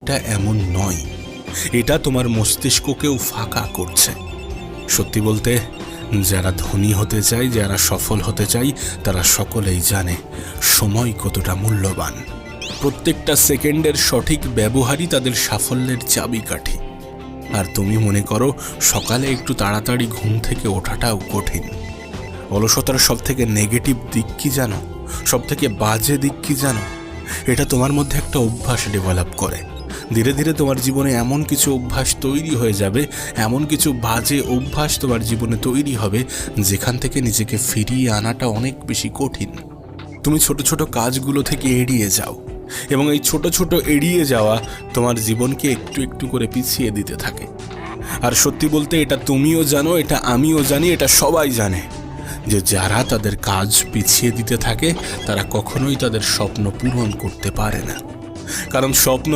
অনেকটা এমন নয়, এটা তোমার মস্তিষ্ককেও ফাঁকা করছে। সত্যি বলতে, যারা ধনী হতে চায়, যারা সফল হতে চায়, তারা সকলেই জানে সময় কতটা মূল্যবান। প্রত্যেকটা সেকেন্ডের সঠিক ব্যবহারই তাদের সাফল্যের চাবিকাঠি। আর তুমি মনে করো সকালে একটু তাড়াতাড়ি ঘুম থেকে ওঠাটাও কঠিন। অলসতার সব থেকে নেগেটিভ দিক কি জানো? সব থেকে বাজে দিক কি জানো? এটা তোমার মধ্যে একটা অভ্যাস ডেভেলপ করে। ধীরে ধীরে তোমার জীবনে এমন কিছু অভ্যাস তৈরি হয়ে যাবে, এমন কিছু বাজে অভ্যাস তোমার জীবনে তৈরি হবে, যেখান থেকে নিজেকে ফিরিয়ে আনাটা অনেক বেশি কঠিন। তুমি ছোট ছোট কাজগুলো থেকে এড়িয়ে যাও, এবং এই ছোট ছোট এড়িয়ে যাওয়া তোমার জীবনকে একটু একটু করে পিছিয়ে দিতে থাকে। আর সত্যি বলতে, এটা তুমিও জানো, এটা আমিও জানি, এটা সবাই জানে যে যারা তাদের কাজ পিছিয়ে দিতে থাকে তারা কখনোই তাদের স্বপ্ন পূরণ করতে পারে না। কারণ স্বপ্ন